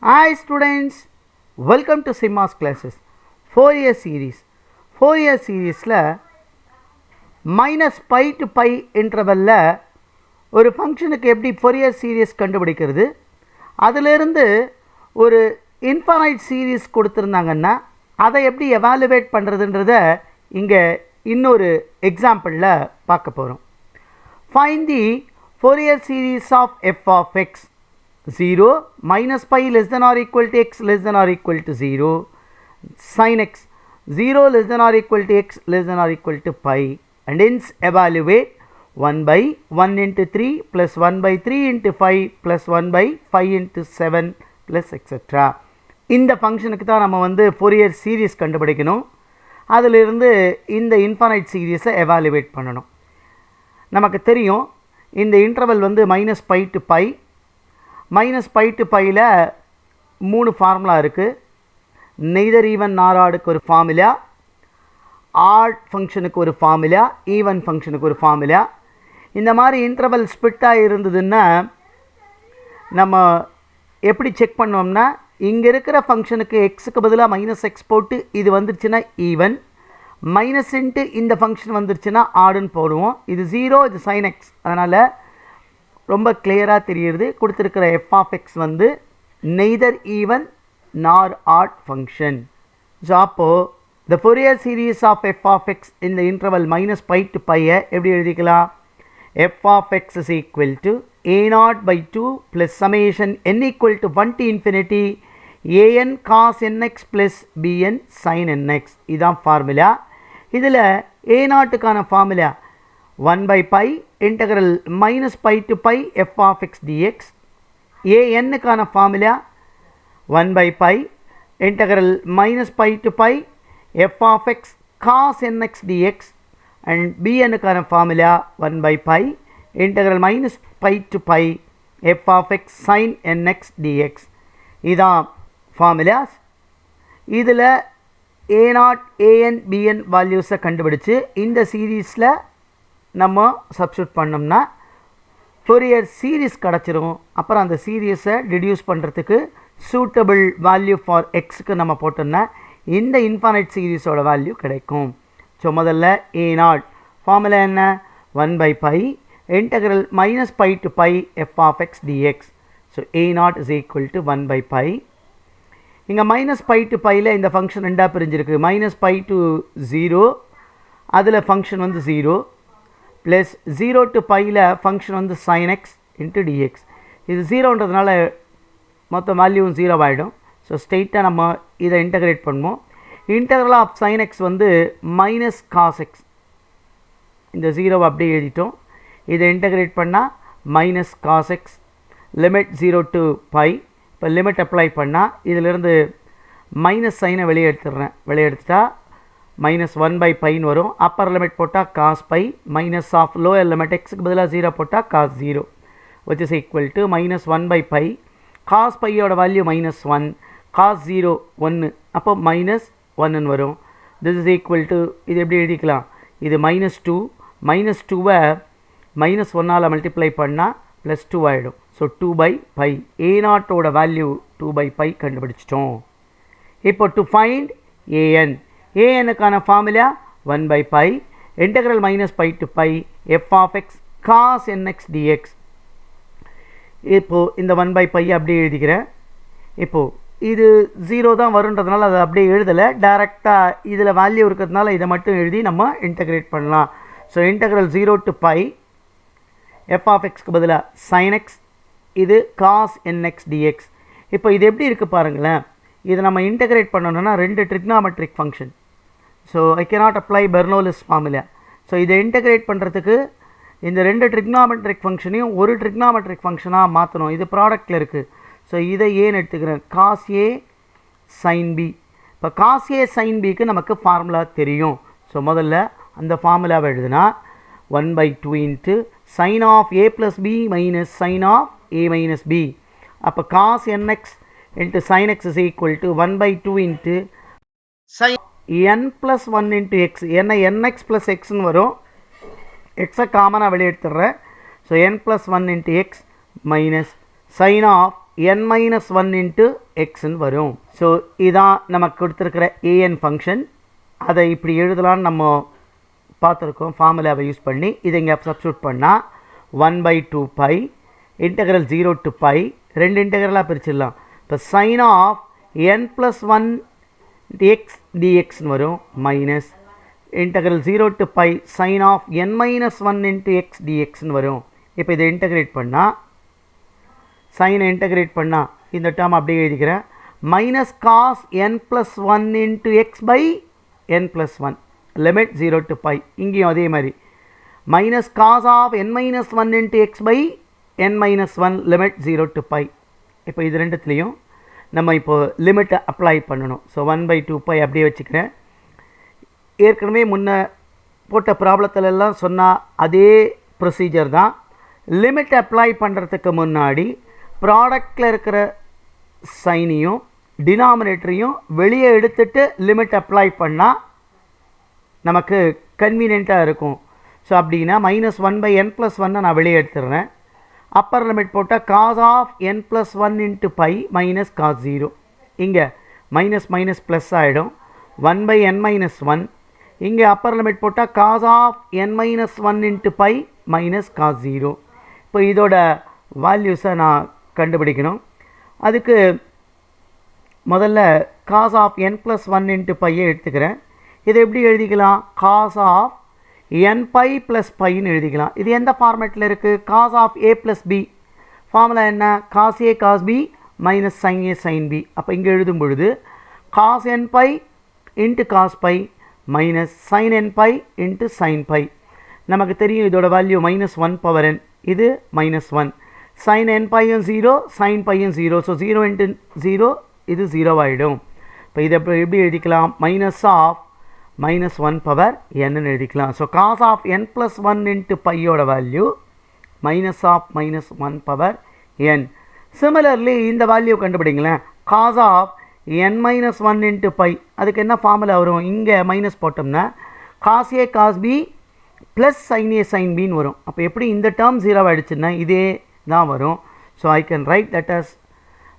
Hi students, welcome to Simma's classes. Fourier series. Fourier series minus pi to pi interval ஒரு ஃபங்க்ஷனுக்கு எப்படி Fourier series கண்டுபிடிக்கிறது, அதிலிருந்து ஒரு infinite series கொடுத்திருந்தாங்கன்னா அதை எப்படி evaluate பண்ணுறதுன்றத இங்கே இன்னொரு எக்ஸாம்பிளில் பார்க்க போகிறோம். Find the Fourier series of f of x 0 minus pi less than or equal to x less than or equal to 0 sin x 0 less than or equal to x less than or equal to pi, and hence evaluate 1 by 1 into 3 plus 1 by 3 into 5 plus 1 by 5 into 7 plus etc. இந்த ஃபங்க்ஷனுக்கு தான் நம்ம வந்து Fourier series கண்டுபிடிக்கணும். அதிலிருந்து இந்த infinite சீரீஸை evaluate பண்ணணும். நமக்கு தெரியும் இந்த இன்டர்வல் வந்து minus pi to pi. Minus pi to பையில் 3 ஃபார்முலா இருக்குது. நெய்தர் ஈவன் நார் ஆடுக்கு ஒரு ஃபார்முலா, ஆட் ஃபங்க்ஷனுக்கு ஒரு ஃபார்முலா, ஈவன் ஃபங்க்ஷனுக்கு ஒரு ஃபார்முலா. இந்த மாதிரி இன்டர்வல் ஸ்பிட்டாக இருந்ததுன்னா நம்ம எப்படி செக் பண்ணோம்னா, இங்கே இருக்கிற ஃபங்க்ஷனுக்கு எக்ஸுக்கு பதிலாக மைனஸ் எக்ஸ் போட்டு இது வந்துருச்சுன்னா ஈவன், மைனஸ் இன்ட்டு இந்த ஃபங்க்ஷன் வந்துருச்சுன்னா ஆடுன்னு போடுவோம். இது 0, இது சைன் எக்ஸ். அதனால் ரொம்ப கிளியராக தெரியுது கொடுத்துருக்கிற எஃப் ஆஃப் எக்ஸ் வந்து நெய்தர் ஈவன் நார் ஆட் ஃபங்க்ஷன். ஸோ அப்போது த Fourier series of f of x in the interval minus pi to pi எப்படி எழுதிக்கலாம்? f of x is equal to a0 by 2 plus summation n equal to 1 to infinity an cos nx plus bn sin nx. இதுதான் formula. இதில் a0க்கான formula 1 by pi integral minus pi to pi f of x dx. anக்கான formula 1 by pi integral minus pi to pi f of x cos nx dx, and bnக்கான formula 1 by pi integral minus pi to pi f of x sin nx dx. இதான் formulas. இதில் a0 an bn வேல்யூஸை கண்டுபிடிச்சு இந்த சீரீஸில் நம்ம substitute பண்ணோம்னா Fourier series கிடச்சிரும். அப்புறம் அந்த சீரீஸை டிடியூஸ் பண்ணுறதுக்கு சூட்டபிள் வேல்யூ ஃபார் எக்ஸுக்கு நம்ம போட்டோம்னா இந்த இன்ஃபைனைட் சீரீஸோட வேல்யூ கிடைக்கும். ஸோ முதல்ல a0 ஃபார்முலா என்ன? 1 by pi integral minus pi to pi f of x dx. So a0 is equal to 1 by pi. இங்கே மைனஸ் பை டு பையில் இந்த ஃபங்க்ஷன் ரெண்டாக பிரிஞ்சிருக்கு. மைனஸ் பை டு 0 அதில் ஃபங்க்ஷன் வந்து 0 plus 0 to பையில் function வந்து sin x into dx. இது 0ன்றதுனால மொத்த வேல்யூவும் 0 ஆகிடும். ஸோ ஸ்ட்ரெயிட்டாக நம்ம இதை இன்டகிரேட் பண்ணுவோம். இன்டகிரல் ஆஃப் sin x வந்து மைனஸ் காஸ் எக்ஸ். இந்த 0 அப்படியே எழுதிட்டோம். இதை இன்டகிரேட் பண்ணால் minus cos x limit 0 to pi. இப்போ லிமிட் அப்ளை பண்ணால் இதிலிருந்து மைனஸ் சைனை வெளியே எடுத்துட்டா மைனஸ் 1 by பைன்னு வரும். அப்பர் லிமிட் போட்டால் cos pi minus of lower limit எக்ஸுக்கு பதிலாக 0 போட்டால் cos 0 which is equal to minus 1 by pi. Cos பையோட வேல்யூ மைனஸ் 1, காஸ் 0 1, அப்போ மைனஸ் 1ன்னு வரும். திஸ் இஸ் ஈக்குவல் டு இது எப்படி எழுதிக்கலாம்? இது மைனஸ் 2, மைனஸ் 2வை மைனஸ் 1ஆல் மல்டிப்ளை பண்ணால் ப்ளஸ் 2 ஆகிடும். ஸோ 2 by pi a0ஓட வேல்யூ 2 by pi கண்டுபிடிச்சிட்டோம். இப்போ டு ஃபைண்ட் anக்கான formula 1 by pi integral minus pi to pi f of x cos nx dx. இப்போது இந்த 1 by pi அப்படியே எழுதிக்கிறேன். இப்போது இது 0 தான் வருன்றதுனால அதை அப்படியே எழுதலை, டைரெக்டாக இதில் வேல்யூ இருக்கிறதுனால இதை மட்டும் எழுதி நம்ம இன்டகிரேட் பண்ணலாம். So integral 0 to pi f of xக்கு பதிலாக sin x, இது cos nx dx. இப்போ இது எப்படி இருக்குது பாருங்களேன். இதை நம்ம இன்டகிரேட் பண்ணணும்னா 2 trigonometric function. So I cannot apply Bernoulli's formula. So இதை இன்டகிரேட் பண்ணுறதுக்கு இந்த 2 ட்ரிக்னாமெட்ரிக் ஃபங்க்ஷனையும் ஒரு ட்ரிக்னாமெட்ரிக் ஃபங்க்ஷனாக மாற்றணும். இது ப்ராடக்டில் இருக்குது. ஸோ இதை ஏன்னு எடுத்துக்கிறேன், காஸ் ஏ சைன் பி. இப்போ காஸ் ஏ சைன் பிக்கு நமக்கு ஃபார்முலா தெரியும். ஸோ முதல்ல அந்த ஃபார்முலாவை எழுதுனா 1 by 2 into sin of a plus b minus sin of a minus b. அப்போ cos nx into sin x is equal to 1 by 2 into sin n plus 1 into x. என்ன nx plus xன்னு வரும், எக்ஸை காமனாக வெளியே எடுத்துடுறேன். So n plus 1 into x minus sin of n minus one into எக்ஸ்ன்னு வரும். So இதான் நமக்கு கொடுத்துருக்கிற an ஃபங்க்ஷன். அதை இப்படி எழுதலான்னு நம்ம பார்த்துருக்கோம் ஃபார்முலாவை யூஸ் பண்ணி. இதை இங்கே சப்ஸ்டியூட் பண்ணால் 1/2 பை இன்டெக்ரல் 0 to பை ரெண்டு இன்டெக்ரலாக பிரிச்சிடலாம். இப்போ சைன் ஆஃப் n + 1 எக்ஸ் டிஎக்ஸ்னு வரும் minus integral 0 to pi sine of n minus one into x டிஎக்ஸ்னு வரும். இப்போ இதை இன்டெகிரேட் பண்ணால் சைனை இன்டெகிரேட் பண்ணால் இந்த டேர்ம் அப்படியே எழுதிக்கிறேன். Minus cos n + 1 into x by n + 1 limit 0 to pi. இங்கேயும் அதே மாதிரி minus cos of n minus one into x by n minus one limit 0 to pi. இப்போ இது ரெண்டுத்துலேயும் நம்ம இப்போது லிமிட்டை அப்ளை பண்ணணும். ஸோ 1/2 பை அப்படியே வச்சுக்கிறேன். ஏற்கனவே முன்ன போட்ட ப்ராப்ளத்திலெல்லாம் சொன்னால் அதே ப்ரொசீஜர் தான். லிமிட் அப்ளை பண்ணுறதுக்கு முன்னாடி ப்ராடக்டில் இருக்கிற சைனையும் டினாமினேட்டரையும் வெளியே எடுத்துட்டு லிமிட் அப்ளை பண்ணால் நமக்கு கன்வீனியண்ட்டாக இருக்கும். ஸோ அப்படின்னா -1/n + 1 நான் வெளியே எடுத்துடுறேன். அப்பர் லிமிட் போட்டால் cos of n + 1 into pi minus cos 0. இங்கே மைனஸ் மைனஸ் ப்ளஸ் ஆகிடும் 1/n - 1. இங்கே அப்பர் லிமிட் போட்டால் cos of n - 1 into pi minus cos 0. இப்போ இதோட வேல்யூஸை நான் கண்டுபிடிக்கணும். அதுக்கு முதல்ல காஸ் ஆஃப் n + 1 இன்ட்டு பையை எடுத்துக்கிறேன். இதை எப்படி எழுதிக்கலாம்? Cos of n pi plus பைன்னு எழுதிக்கலாம். இது எந்த ஃபார்மேட்டில் இருக்குது? Cos of a + b. Formula என்ன? Cos a cos b minus sine a sine b. அப்போ இங்கே எழுதும் பொழுது cos n pi into cos pi minus sine n pi into sine pi. நமக்கு தெரியும் இதோட வேல்யூ -1/n. இது -1. சைன் n பையும் 0 சைன் பையும் 0. ஸோ 0 இன்ட்டு 0 இது 0 ஆகிடும். இப்போ இதை எப்படி எழுதிக்கலாம்? மைனஸ் ஆஃப் -1/n எழுதிக்கலாம். So cos of n + 1 into பையோட value minus of -1/n. Similarly இந்த வேல்யூ கண்டுபிடிங்களேன். Cos of n - 1 into pi அதுக்கு என்ன ஃபார்முலா வரும்? இங்கே மைனஸ் போட்டோம்னா cos a cos b plus sine a sine பின்னு வரும். அப்போ எப்படி இந்த டேர்ம் 0 ஆகிடுச்சுன்னா இதே தான் வரும். So I can write that as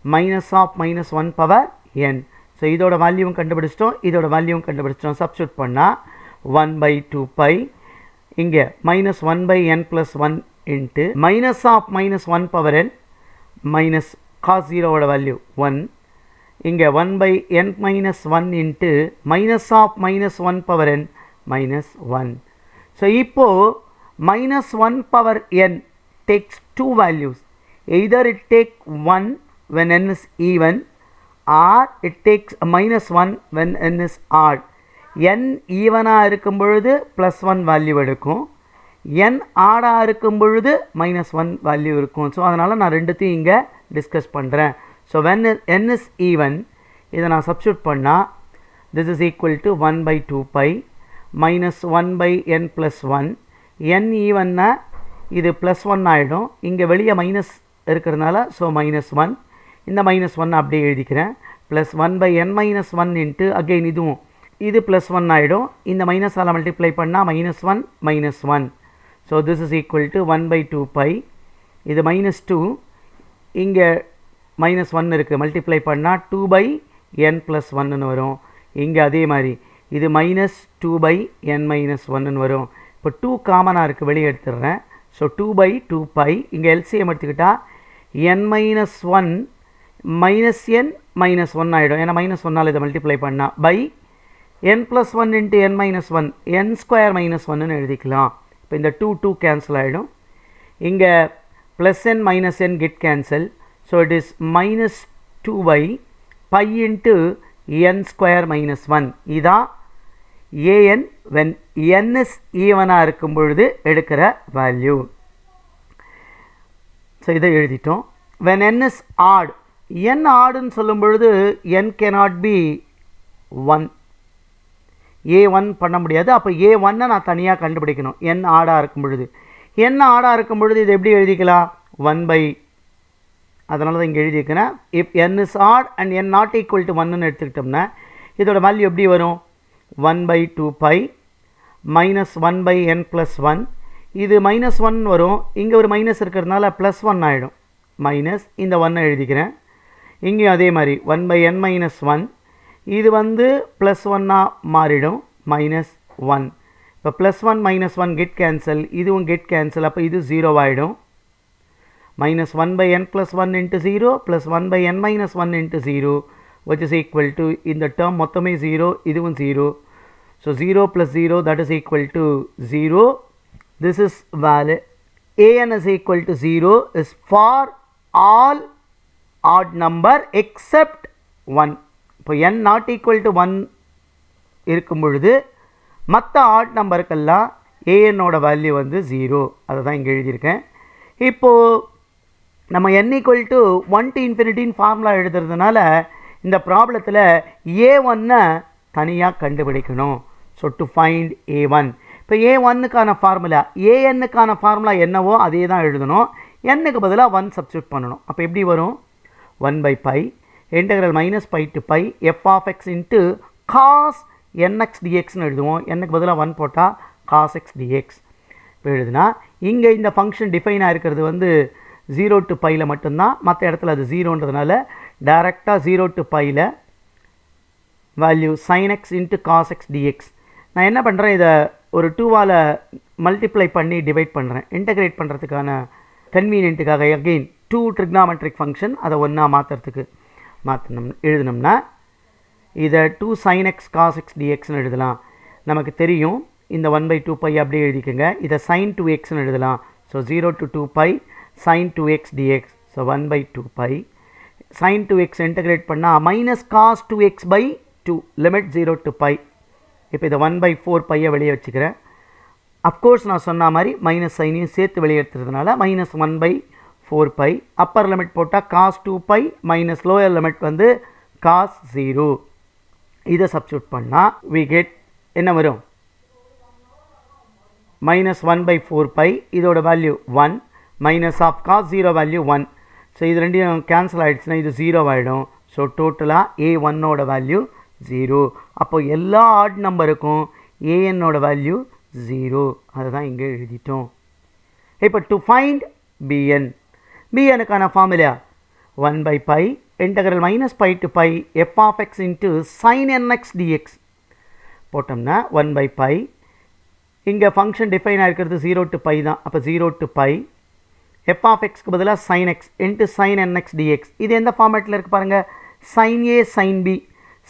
minus of -1/n. So இதோட வேல்யூவும் கண்டுபிடிச்சிட்டோம், இதோட வேல்யூவும் கண்டுபிடிச்சிட்டோம். சப்ஸ்டியூட் பண்ணால் 1/2 பை இங்கே -1/n + 1 into minus of -1/n minus cos 0ஓட வேல்யூ 1. இங்கே 1/n - 1 into minus of -1/n minus 1. So இப்போது -1/n takes two values. Either it take 1 when n is even or it takes -1 when n is odd. n ஈவனாக இருக்கும் பொழுது +1 value எடுக்கும், n ஆடாக இருக்கும் பொழுது -1 வேல்யூ இருக்கும். ஸோ அதனால் நான் ரெண்டுத்தையும் இங்கே டிஸ்கஸ் பண்ணுறேன். So when n is even இதை நான் சப்ஸ்டியூட் பண்ணால் this is equal to 1/2 pi -1/n + 1. n ஈவன்னா இது +1 ஆகிடும். இங்கே வெளியே மைனஸ் இருக்கிறதுனால ஸோ -1. இந்த -1 அப்படியே எழுதிக்கிறேன். ப்ளஸ் 1/n - 1 இன்ட்டு அகெயின் இதுவும் இது +1 ஆகிடும். இந்த மைனஸால் மல்டிப்ளை பண்ணால் -1 -1. So this is equal to 1/2 pi இது -2 இங்கே -1 இருக்குது, மல்டிப்ளை பண்ணால் 2/n + 1ன்னு வரும். இங்கே அதே மாதிரி இது -2/n - 1ன்னு வரும். இப்போ 2 காமனாக இருக்குது, வெளியே எடுத்துடுறேன். ஸோ 2/2 பை இங்கே எல்சிஎம் எடுத்துக்கிட்டால் n - 1 -n - 1 ஆகிடும். ஏன்னா -1 இதை மல்டிப்ளை பண்ணால் by n + 1 into n - 1 n² - 1ன்னு எழுதிக்கலாம். இப்போ இந்த 2 கேன்சல் ஆகிடும். இங்கே +n - n get cancel. So it is -2 pi into n² - 1. இதான் an when n is ஈவனாக இருக்கும் பொழுது எடுக்கிற வேல்யூ. ஸோ இதை எழுதிட்டோம். when n is odd, n ஆடுன்னு சொல்லும் பொழுது n cannot be 1, a1 பண்ண முடியாது. அப்போ a1 நான் தனியாக கண்டுபிடிக்கணும் n ஆடாக இருக்கும் பொழுது. n ஆடாக இருக்கும் பொழுது இது எப்படி எழுதிக்கலாம்? 1 அதனால தான் இங்கே எழுதியிருக்கிறேன். If n is odd and n not equal to 1ன்னு எடுத்துக்கிட்டோம்னா இதோட வேல்யூ எப்படி வரும்? 1/2 பை -1/n + 1. இது -1 வரும், இங்கே ஒரு மைனஸ் இருக்கிறதுனால +1 ஆகிடும். மைனஸ் இந்த 1 எழுதிக்கிறேன். இங்கேயும் அதே மாதிரி 1 by n minus 1 இது வந்து ப்ளஸ் 1ஆக மாறிடும் மைனஸ் 1. இப்போ ப்ளஸ் 1 மைனஸ் 1 கெட் கேன்சல், இதுவும் கெட் கேன்சல், அப்போ இது 0 ஆகிடும். minus 1 by n plus 1 into 0 plus 1 by n minus 1 into 0 which is equal to இந்த term மொத்தமே 0, இதுவும் 0. So 0 plus 0 that is equal to 0. This is valid. an is equal to 0 is for all odd number except 1. இப்போ n not equal to 1 இருக்கும் பொழுது மற்ற add நம்பருக்கெல்லாம் an-ஓட value வந்து 0. அதை தான் இங்கே எழுதியிருக்கேன். இப்போது நம்ம n equal to 1 to infinity formula எழுதுறதுனால இந்த ப்ராப்ளத்தில் a1-ஐ தனியாக கண்டுபிடிக்கணும். So to find a1. இப்போ a1க்கான ஃபார்முலா an-க்கான ஃபார்முலா என்னவோ அதே தான் எழுதணும். n-க்கு பதிலாக 1 சப்ஸ்டியூட் பண்ணணும். அப்போ எப்படி வரும்? 1 by pi integral minus pi to pi f of x into cos nx dxன்னு எழுதுவோம். n-க்கு பதிலாக 1 போட்டால் cos x dx. இப்போ எழுதுனா இங்கே இந்த ஃபங்க்ஷன் டிஃபைன் ஆகிருக்கிறது வந்து 0 to piல மட்டும்தான், மற்ற இடத்துல அது 0ன்றதுனால டைரெக்டாக 0 to piல value sin x into cos x dx. நான் என்ன பண்ணுறேன், இதை ஒரு 2ஆல் மல்டிப்ளை பண்ணி டிவைட் பண்ணுறேன். இன்டகிரேட் பண்ணுறதுக்கான கன்வீனியன்ட்டுக்காக அகெயின் 2 ட்ரிக்னாமெட்ரிக் ஃபங்க்ஷன் அதை ஒன்றா மாற்றுறதுக்கு எழுதினோம்னா இதை 2 sin x cos x dxன்னு எழுதலாம். நமக்கு தெரியும் இந்த 1 by 2 pi அப்படியே எழுதிக்கோங்க. இதை sin 2xன்னு எழுதலாம். So 0 to 2 pi sin 2x dx. So 1 by 2 pi sin 2x integrate பண்ணால் minus cos 2x by 2 limit 0 to pi. இப்போ இதை 1 by 4 பையை வெளியே வச்சுக்கிறேன். அஃப்கோர்ஸ் நான் சொன்ன மாதிரி மைனஸ் சைனையும் சேர்த்து வெளியே எடுத்துறதுனால minus 1 by 4 pi. Upper limit போட்டால் cos 2 pi minus lower limit வந்து cos 0. இதை சப்ஸ்டியூட் பண்ணால் we get என்ன வரும்? மைனஸ் 1 by 4 pi இதோட value 1 minus of cos 0 value 1. So இது ரெண்டையும் கேன்சல் ஆகிடுச்சுன்னா இது 0 ஆகிடும். ஸோ டோட்டலாக a1ஓட வேல்யூ 0. அப்போ எல்லா ஆட் நம்பருக்கும் an-ஓட வேல்யூ 0. அதை தான் இங்கே எழுதிட்டோம். இப்போ டு ஃபைண்ட் bn-க்கான formula 1 by pi integral minus pi to pi f of x into sin nx dx போட்டோம்னா 1 by pi இங்கே ஃபங்க்ஷன் டிஃபைன் ஆகிருக்கிறது 0 to pi தான். அப்போ 0 to pi f of xக்கு பதிலாக sin x into sin nx dx. இது எந்த ஃபார்மேட்டில் இருக்குது பாருங்கள், sin a sin b.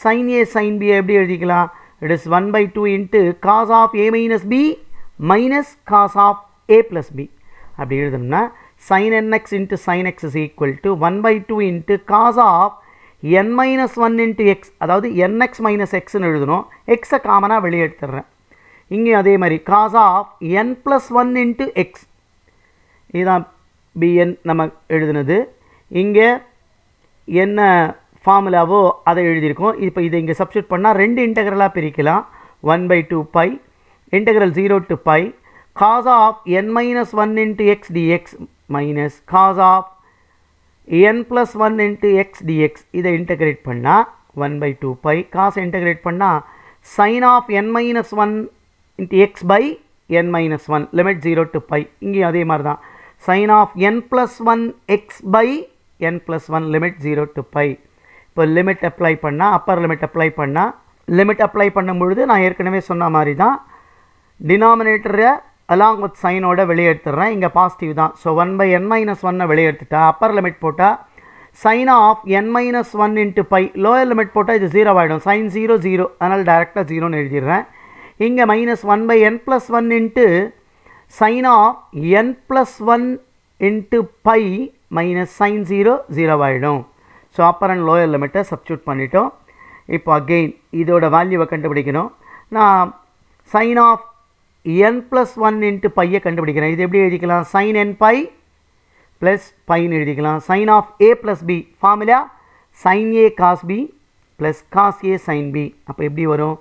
sin a sin b எப்படி எழுதிக்கலாம்? It is 1 by 2 into cos of a minus b minus cos of a plus b. அப்படி எழுதணும்னா sin nx into sin x is equal to 1 by 2 into cos of n minus 1 into x. அதாவது nx minus xன்னு எழுதணும். xஐ காமனாக வெளியே எடுத்துடுறேன். இங்கே அதே மாதிரி cos of n plus 1 into x. இதுதான் bn நம்ம எழுதுனது. இங்கே என்ன ஃபார்முலாவோ அதை எழுதியிருக்கோம். இப்போ இதை இங்கே சப்ஸ்டியூட் பண்ணால் ரெண்டு இன்டெக்ரலாக பிரிக்கலாம். 1 by 2 pi integral 0 to pi cos of n minus 1 into x dx minus cos of n plus 1 into x dx. இதை இன்டெகிரேட் பண்ணால் 1 by 2 pi cos இன்டெகிரேட் பண்ணால் sin of n minus 1 into x by n minus 1 limit 0 to pi. இங்கேயும் அதே மாதிரி தான் sin of n plus 1 x by n plus 1 limit 0 to pi. இப்போ limit apply பண்ணால் upper limit apply பண்ணால் limit apply பண்ணும் பொழுது நான் ஏற்கனவே சொன்ன மாதிரி தான் டினாமினேட்டரை அலாங் வித் சைனோட வெளியே எடுத்துடுறேன். இங்கே பாசிட்டிவ் தான். ஸோ 1 by n minus 1 வெளியே எடுத்துட்டா அப்பர் லிமிட் போட்டால் sin of n minus 1 into pi. Lower limit போட்டால் இது 0 ஆகிடும். sin 0 0, அதனால் டேரெக்டாக 0ன்னு எழுதிடுறேன். இங்கே minus 1 by n plus 1 into sin of n plus 1 into pi minus sin 0 0 ஆகிடும். ஸோ அப்பர் அண்ட் லோயர் லிமிட்டை சப்ஸ்டியூட் பண்ணிட்டோம். இப்போ அகெயின் இதோட வேல்யூவை கண்டுபிடிக்கணும். நான் sin of n plus 1 into பையை கண்டுபிடிக்கிறேன். இது எப்படி எழுதிக்கலாம்? sin n pi plus பைன்னு எழுதிக்கலாம். sin of a plus b formula sin a cos b plus cos a sin b. அப்போ எப்படி வரும்?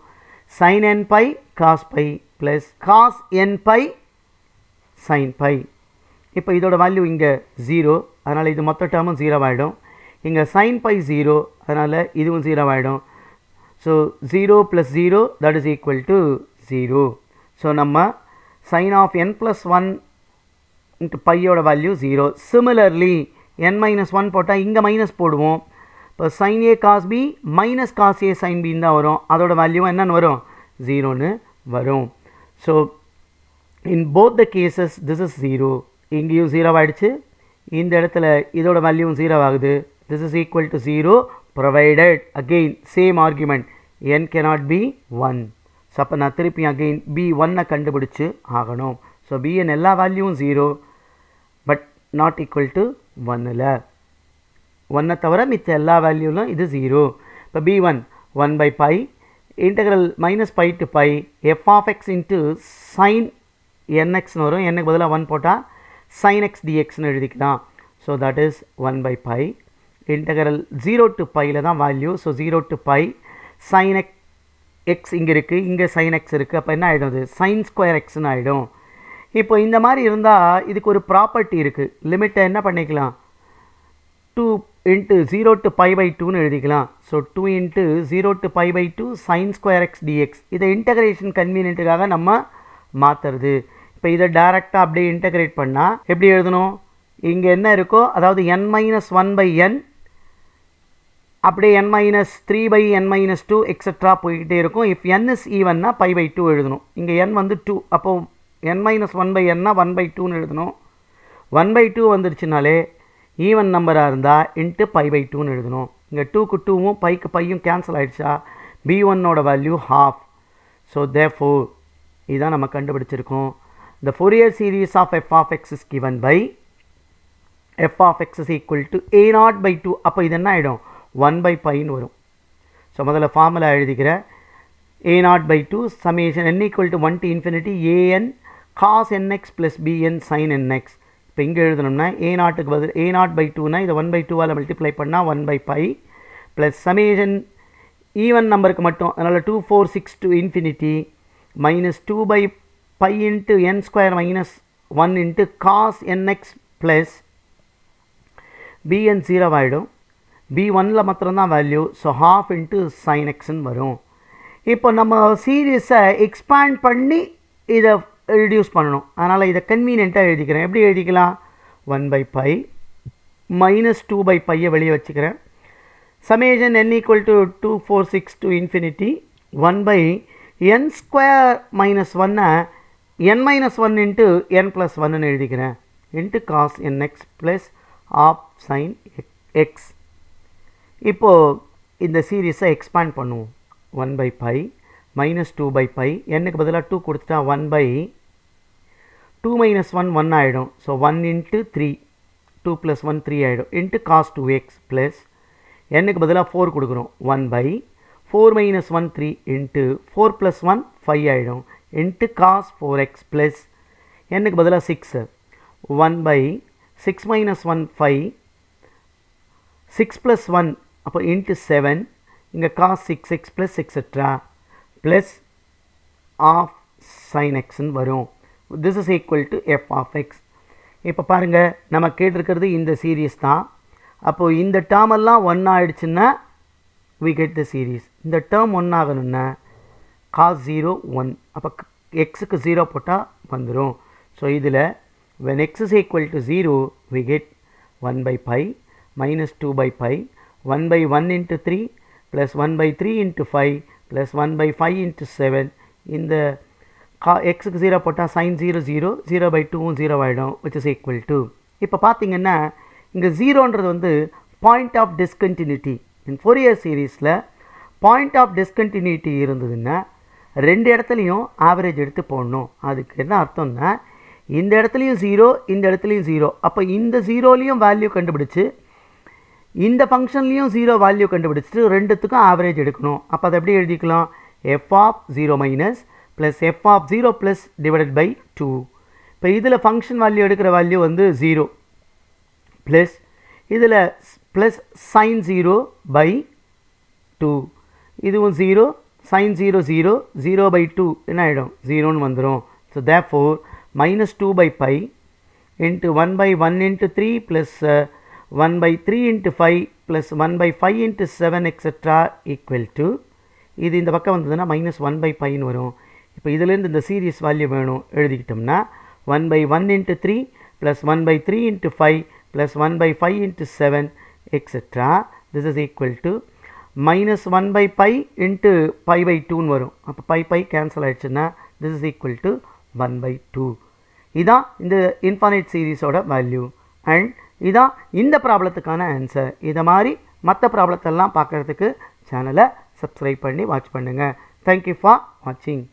sin n pi cos pi plus cos n pi sin pi. இப்போ இதோட வேல்யூ இங்கே 0, அதனால் இது மொத்த டேர்மும் 0 ஆகிடும். இங்கே sin pi 0, அதனால் இதுவும் 0 ஆகிடும். So 0 plus 0 that is equal to 0. So நம்ம sin of n plus 1 into பையோட வேல்யூ 0. சிமிலர்லி n minus 1 போட்டால் இங்கே மைனஸ் போடுவோம். இப்போ sin a cos b minus cos a sin b தான் வரும். அதோட வேல்யூ என்னன்னு வரும்? 0ன்னு வரும். So in both the cases this is 0. இங்கேயும் 0 ஆகிடுச்சு, இந்த இடத்துல இதோட வேல்யூவும் 0 ஆகுது. this is equal to 0 provided again same argument n cannot be 1. So அப்போ நான் திருப்பி again b 1 கண்டுபிடிச்சு ஆகணும். ஸோ bn எல்லா வேல்யூவும் 0 பட் நாட் ஈக்குவல் டு 1ல் 1 தவிர மிச்ச எல்லா வேல்யூலும் இது 0. இப்போ b1 1 by pi integral minus pi to pi f of x into sin nxன்னு வரும். என்னக்கு பதிலாக 1 போட்டால் sin x dxன்னு எழுதிக்கலாம். So that is 1 by pi integral 0 to piயில் தான் value. So 0 to pi sin x இங்கே இருக்குது, இங்கே sin x இருக்குது. அப்போ என்ன ஆகிடும்? அது sin square xன்னு ஆகிடும். இப்போ இந்த மாதிரி இருந்தால் இதுக்கு ஒரு ப்ராப்பர்ட்டி இருக்குது. லிமிட்டை என்ன பண்ணிக்கலாம்? 2 into 0 to pi by 2ன்னு எழுதிக்கலாம். So 2 into 0 to pi by 2 sin square x dx. இதை இன்டகிரேஷன் கன்வீனியன்ட்டுக்காக நம்ம மாற்றுறது. இப்போ இதை டைரெக்டாக அப்படியே இன்டகிரேட் பண்ணால் எப்படி எழுதணும்? இங்கே என்ன இருக்கோ, அதாவது n minus 1 by n, அப்படியே n minus 3 by n minus 2 extra போய்கிட்டே இருக்கும். If n is evenனா pi by 2 எழுதணும். இங்கே n வந்து 2, அப்போது n minus 1 by n 1 by 2ன்னு எழுதணும். 1 by 2 வந்துடுச்சுனாலே ஈவன் நம்பராக இருந்தால் இன்ட்டு pi by 2ன்னு எழுதணும். இங்கே 2க்கு 2வும் பைக்கு பையும் கேன்சல் ஆகிடுச்சா, b1ஓட வேல்யூ half. ஸோ therefore இதான் நம்ம கண்டுபிடிச்சிருக்கோம். The Fourier series of f of x is given by f of x is equal to a0 by 2. அப்போ இது என்ன ஆகிடும்? 1 by piன்னு வரும். ஸோ முதல்ல ஃபார்முலா எழுதிக்கிறேன். a0 by 2 summation n equal to 1 to infinity an cos nx plus bn sin nx. இப்போ இங்கே எழுதணும்னா a0க்கு பதில் a0 by 2னா இதை 1 by 2ஆல் மல்டிப்ளை பண்ணால் 1 by pi plus summation even நம்பருக்கு மட்டும், அதனால் 2 4 6 to infinity minus 2 by pi into n square minus 1 into cos nx plus bn 0 ஆகிடும். b1ல் மாத்திரம்தான் value. So half into sin xன்னு வரும். இப்போ நம்ம சீரீஸை எக்ஸ்பேண்ட் பண்ணி இதை ரிடியூஸ் பண்ணணும். அதனால் இதை கன்வீனியண்ட்டாக எழுதிக்கிறேன். எப்படி எழுதிக்கலாம்? 1 by pi minus 2 by piயை வெளியே வச்சுக்கிறேன். summation n equal to 2 4 6 to infinity 1 by n square minus 1 n minus 1 into n plus 1ன்னு எழுதிக்கிறேன். into cos nx plus of sin x. இப்போது இந்த சீரீஸை எக்ஸ்பேண்ட் பண்ணுவோம். 1 by pi minus 2 by pi என்னக்கு பதிலாக 2 கொடுத்துட்டா 1 by 2 minus 1 1 ஆகிடும். ஸோ 1 into 3 2 plus 1 3 ஆகிடும். into cos 2x plus என்னக்கு பதிலாக 4 கொடுக்குறோம். 1 by 4 minus 1 3 into 4 plus 1 5 ஆகிடும். into cos 4x plus என்னக்கு பதிலாக 6 1 by 6 minus 1 5 6 plus 1 அப்போ into 7 இங்கே cos 6x plus etcetera plus of sin xன்னு வரும். this is equal to f of x. இப்போ பாருங்கள், நம்ம கேட்டிருக்கிறது இந்த சீரீஸ் தான். அப்போது இந்த டேர்ம் எல்லாம் 1 ஆகிடுச்சுன்னா we get the series. இந்த டேர்ம் 1 ஆகணும்னா cos 0 1, அப்போ எக்ஸுக்கு 0 போட்டால் வந்துடும். ஸோ இதில் when x is equal to 0 we get 1 by pi minus 2 by pi 1 by 1 into 3 plus 1 by 3 into 5 plus 1 by 5 into 7. இந்த எக்ஸுக்கு 0 போட்டால் sin 0 0 0 by 2 0 ஆகிடும், which is equal to. இப்போ பார்த்தீங்கன்னா இங்கே 0ன்றது வந்து point of discontinuity. In Fourier சீரீஸில் பாயிண்ட் ஆஃப் டிஸ்கண்டினியூட்டி இருந்ததுன்னா ரெண்டு இடத்துலையும் ஆவரேஜ் எடுத்து போடணும். அதுக்கு என்ன அர்த்தம்னா இந்த இடத்துலையும் 0 இந்த இடத்துலையும் 0. அப்போ இந்த 0லையும் வேல்யூ கண்டுபிடிச்சு இந்த ஃபங்க்ஷன்லேயும் 0 வேல்யூ கண்டுபிடிச்சிட்டு ரெண்டுத்துக்கும் ஆவரேஜ் எடுக்கணும். அப்போ அதை எப்படி எழுதிக்கலாம்? f of 0 minus plus f of 0 plus divided by 2. இப்போ இதில் ஃபங்க்ஷன் வேல்யூ எடுக்கிற வேல்யூ வந்து 0 ப்ளஸ் இதில் ப்ளஸ் sin 0 பை 2. இதுவும் 0 sin 0 0 0 by 2 என்ன ஆகிடும்? 0ன்னு வந்துடும். So therefore minus 2 by pi into 1 by 1 into 3 plus 1 by 3 into 5 plus 1 by 5 into 7 etc. equal to இது இந்த பக்கம் வந்ததுன்னா மைனஸ் 1 by piன்னு வரும். இப்போ இதிலேருந்து இந்த சீரீஸ் வேல்யூ வேணும் எழுதிக்கிட்டோம்னா 1 by 1 into 3 plus 1 by 3 into 5 plus 1 by 5 into 7 etc. This is equal to minus 1 by pi into pi by 2 வரும். அப்போ pi cancel ஆயிடுச்சுன்னா this is equal to 1 by 2. இதான் இந்த infinite series ஓட value and இதான் இந்த ப்ராப்ளத்துக்கான answer. இதை மாதிரி மற்ற ப்ராப்ளத்தெல்லாம் பார்க்குறதுக்கு சேனலை சப்ஸ்கிரைப் பண்ணி வாட்ச் பண்ணுங்கள். தேங்க்யூ ஃபார் வாட்சிங்.